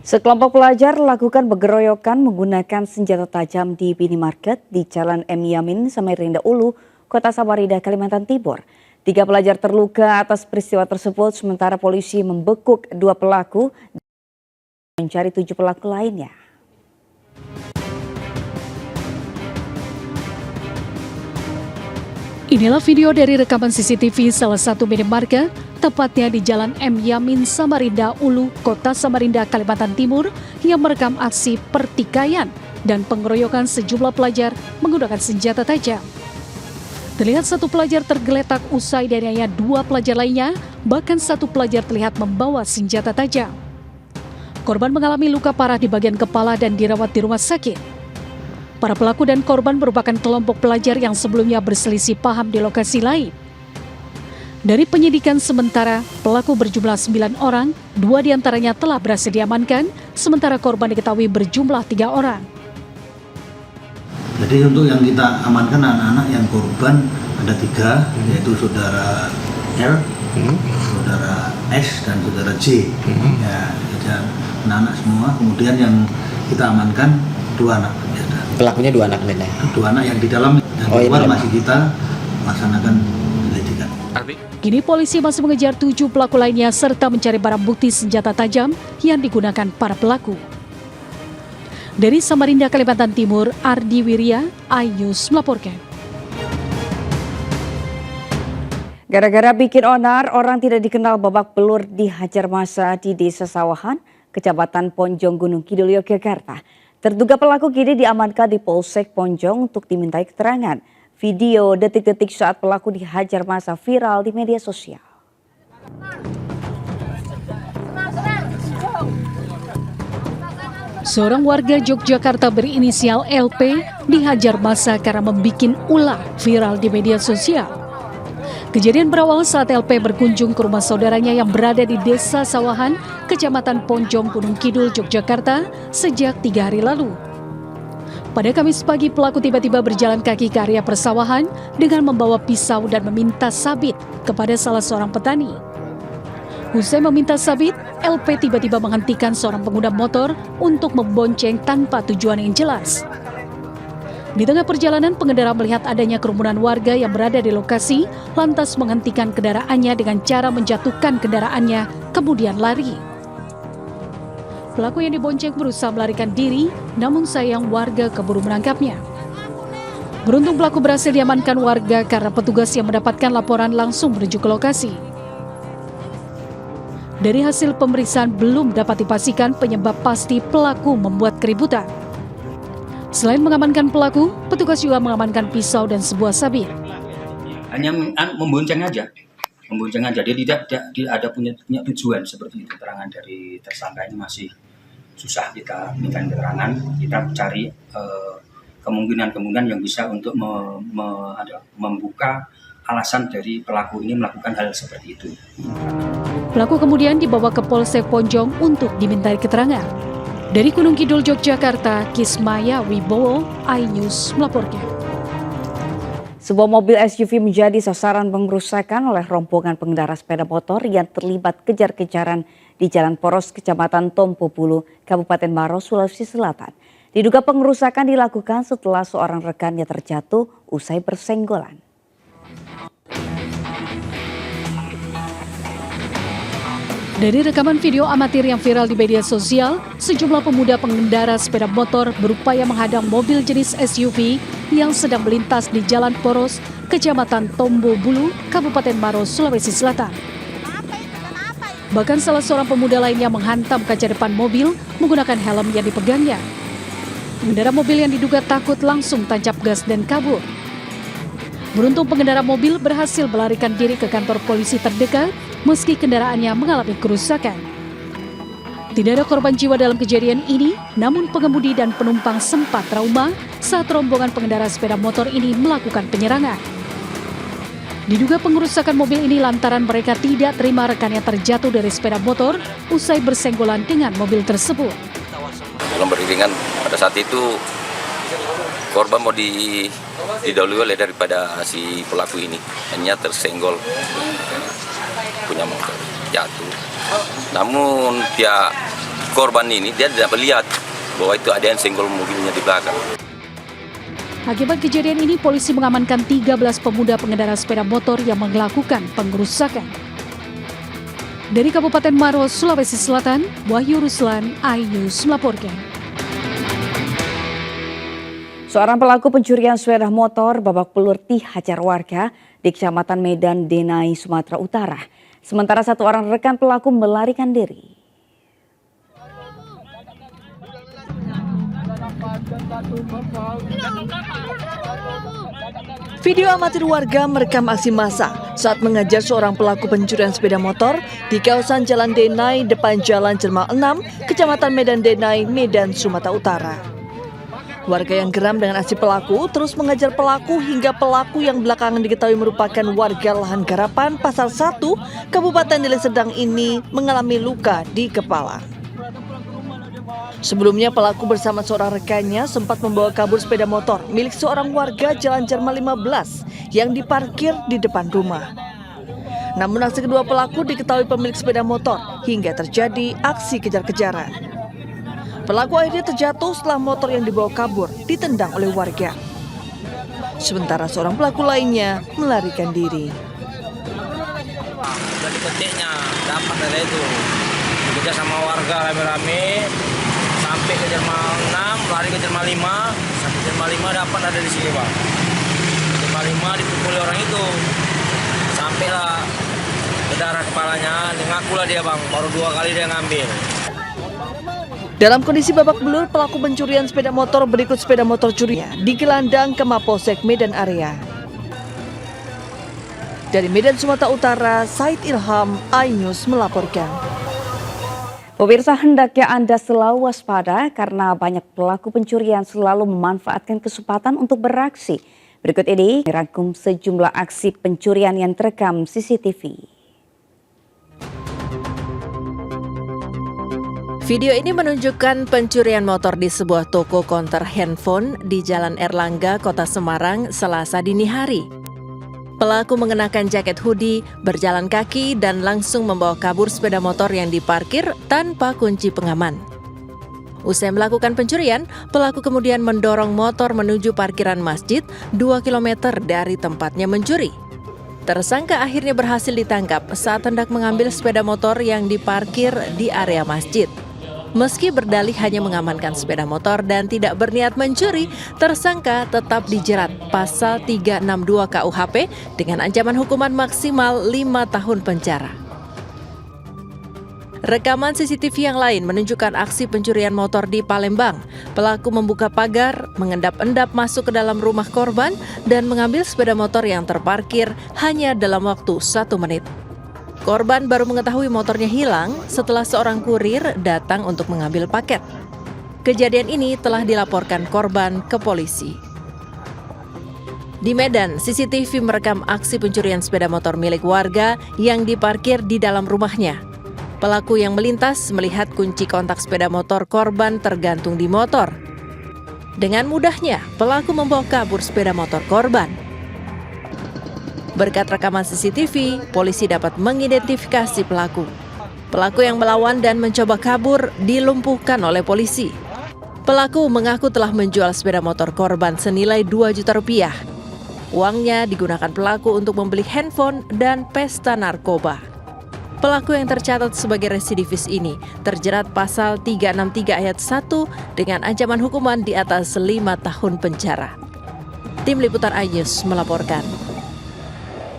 Sekelompok pelajar lakukan pengeroyokan menggunakan senjata tajam di minimarket di Jalan M. Yamin, Samarinda Ulu, Kota Samarinda, Kalimantan Timur. 3 pelajar terluka atas peristiwa tersebut, sementara polisi membekuk 2 pelaku dan mencari 7 pelaku lainnya. Inilah video dari rekaman CCTV salah satu minimarket, tepatnya di Jalan M. Yamin, Samarinda Ulu, Kota Samarinda, Kalimantan Timur, yang merekam aksi pertikaian dan pengeroyokan sejumlah pelajar menggunakan senjata tajam. Terlihat satu pelajar tergeletak usai dianiaya 2 pelajar lainnya, bahkan satu pelajar terlihat membawa senjata tajam. Korban mengalami luka parah di bagian kepala dan dirawat di rumah sakit. Para pelaku dan korban merupakan kelompok pelajar yang sebelumnya berselisih paham di lokasi lain. Dari penyidikan sementara, pelaku berjumlah 9 orang, 2 diantaranya telah berhasil diamankan, sementara korban diketahui berjumlah 3 orang. Jadi untuk yang kita amankan anak-anak yang korban ada 3, yaitu saudara L, saudara S, dan saudara J. Ya, anak-anak semua. Kemudian yang kita amankan 2 anak. Pelakunya 2 anak nih. 2 anak yang di dalam dan di luar masih kita laksanakan penyelidikan. Kini polisi masih mengejar 7 pelaku lainnya serta mencari barang bukti senjata tajam yang digunakan para pelaku. Dari Samarinda, Kalimantan Timur, Ardi Wirya, iNews melaporkan. Gara-gara bikin onar, orang tidak dikenal babak belur dihajar massa di Desa Sawahan, Kecamatan Ponjong, Gunung Kidul, Yogyakarta. Terduga pelaku kini diamankan di Polsek Ponjong untuk dimintai keterangan. Video detik-detik saat pelaku dihajar massa viral di media sosial. Seorang warga Yogyakarta berinisial LP dihajar massa karena membuat ulah viral di media sosial. Kejadian berawal saat LP berkunjung ke rumah saudaranya yang berada di Desa Sawahan, Kecamatan Ponjong, Gunung Kidul, Yogyakarta sejak 3 hari lalu. Pada Kamis pagi, pelaku tiba-tiba berjalan kaki ke area persawahan dengan membawa pisau dan meminta sabit kepada salah seorang petani. Usai meminta sabit, LP tiba-tiba menghentikan seorang pengguna motor untuk membonceng tanpa tujuan yang jelas. Di tengah perjalanan, pengendara melihat adanya kerumunan warga yang berada di lokasi, lantas menghentikan kendaraannya dengan cara menjatuhkan kendaraannya, kemudian lari. Pelaku yang dibonceng berusaha melarikan diri, namun sayang warga keburu menangkapnya. Beruntung pelaku berhasil diamankan warga karena petugas yang mendapatkan laporan langsung menuju ke lokasi. Dari hasil pemeriksaan belum dapat dipastikan penyebab pasti pelaku membuat keributan. Selain mengamankan pelaku, petugas juga mengamankan pisau dan sebuah sabit. Hanya membonceng aja. Dia tidak ada punya tujuan seperti itu. Keterangan dari tersangka ini masih susah kita minta keterangan. Kita cari kemungkinan yang bisa untuk membuka alasan dari pelaku ini melakukan hal seperti itu. Pelaku kemudian dibawa ke Polsek Ponjong untuk dimintai keterangan. Dari Gunung Kidul, Yogyakarta, Kismaya Wibowo, iNews melaporkan. Sebuah mobil SUV menjadi sasaran pengerusakan oleh rombongan pengendara sepeda motor yang terlibat kejar-kejaran di Jalan Poros, Kecamatan Tompo Bulu, Kabupaten Maros, Sulawesi Selatan. Diduga pengerusakan dilakukan setelah seorang rekannya terjatuh usai bersenggolan. Dari rekaman video amatir yang viral di media sosial, sejumlah pemuda pengendara sepeda motor berupaya menghadang mobil jenis SUV yang sedang melintas di Jalan Poros, Kecamatan Tombo Bulu, Kabupaten Maros, Sulawesi Selatan. Bahkan salah seorang pemuda lainnya menghantam kaca depan mobil menggunakan helm yang dipegangnya. Pengendara mobil yang diduga takut langsung tancap gas dan kabur. Beruntung pengendara mobil berhasil melarikan diri ke kantor polisi terdekat meski kendaraannya mengalami kerusakan. Tidak ada korban jiwa dalam kejadian ini, namun pengemudi dan penumpang sempat trauma saat rombongan pengendara sepeda motor ini melakukan penyerangan. Diduga pengerusakan mobil ini lantaran mereka tidak terima rekannya terjatuh dari sepeda motor usai bersenggolan dengan mobil tersebut. Dalam beriringan pada saat itu korban mau didahului oleh daripada si pelaku ini, hanya tersenggol punya motor jatuh. Namun pihak korban ini dia tidak melihat bahwa itu ada yang senggol mobilnya di belakang. Akibat kejadian ini, polisi mengamankan 13 pemuda pengendara sepeda motor yang melakukan pengerusakan. Dari Kabupaten Maros, Sulawesi Selatan, Wahyu Ruslan, iNews melaporkan. Seorang pelaku pencurian sepeda motor babak belur dihajar warga di Kecamatan Medan Denai, Sumatera Utara. Sementara satu orang rekan pelaku melarikan diri. Video amatir warga merekam aksi massa saat mengajar seorang pelaku pencurian sepeda motor di kawasan Jalan Denai depan Jalan Jermal 6, Kecamatan Medan Denai, Medan, Sumatera Utara. Warga yang geram dengan aksi pelaku terus mengajar pelaku hingga pelaku yang belakangan diketahui merupakan warga Lahan Garapan Pasar 1, Kabupaten Deli Serdang ini mengalami luka di kepala. Sebelumnya pelaku bersama seorang rekannya sempat membawa kabur sepeda motor milik seorang warga Jalan Jermal 15 yang diparkir di depan rumah. Namun aksi kedua pelaku diketahui pemilik sepeda motor hingga terjadi aksi kejar-kejaran. Pelaku akhirnya terjatuh setelah motor yang dibawa kabur ditendang oleh warga. Sementara seorang pelaku lainnya melarikan diri. Dari petiknya dapat dari itu. Kita sama warga rame-rame sampai ke Jermal 6, lari ke Jermal 5, sampai Jermal 5 dapat ada di sini, Bang. Jermal 5 dipukuli orang itu. Sampailah ke darah kepalanya, ngakulah dia, Bang. Baru 2 kali dia ngambil. Dalam kondisi babak belur, pelaku pencurian sepeda motor berikut sepeda motor curinya digelandang ke Mapolsek Medan area. Dari Medan, Sumatera Utara, Said Ilham, iNews melaporkan. Pemirsa, hendaknya Anda selalu waspada karena banyak pelaku pencurian selalu memanfaatkan kesempatan untuk beraksi. Berikut ini dirangkum sejumlah aksi pencurian yang terekam CCTV. Video ini menunjukkan pencurian motor di sebuah toko konter handphone di Jalan Erlangga, Kota Semarang, Selasa dini hari. Pelaku mengenakan jaket hoodie, berjalan kaki, dan langsung membawa kabur sepeda motor yang diparkir tanpa kunci pengaman. Usai melakukan pencurian, pelaku kemudian mendorong motor menuju parkiran masjid 2 km dari tempatnya mencuri. Tersangka akhirnya berhasil ditangkap saat hendak mengambil sepeda motor yang diparkir di area masjid. Meski berdalih hanya mengamankan sepeda motor dan tidak berniat mencuri, tersangka tetap dijerat pasal 362 KUHP dengan ancaman hukuman maksimal 5 tahun penjara. Rekaman CCTV yang lain menunjukkan aksi pencurian motor di Palembang. Pelaku membuka pagar, mengendap-endap masuk ke dalam rumah korban dan mengambil sepeda motor yang terparkir hanya dalam waktu 1 menit. Korban baru mengetahui motornya hilang setelah seorang kurir datang untuk mengambil paket. Kejadian ini telah dilaporkan korban ke polisi. Di Medan, CCTV merekam aksi pencurian sepeda motor milik warga yang diparkir di dalam rumahnya. Pelaku yang melintas melihat kunci kontak sepeda motor korban tergantung di motor. Dengan mudahnya, pelaku membawa kabur sepeda motor korban. Berkat rekaman CCTV, polisi dapat mengidentifikasi pelaku. Pelaku yang melawan dan mencoba kabur dilumpuhkan oleh polisi. Pelaku mengaku telah menjual sepeda motor korban senilai 2 juta rupiah. Uangnya digunakan pelaku untuk membeli handphone dan pesta narkoba. Pelaku yang tercatat sebagai residivis ini terjerat pasal 363 ayat 1 dengan ancaman hukuman di atas 5 tahun penjara. Tim Liputan iNews melaporkan.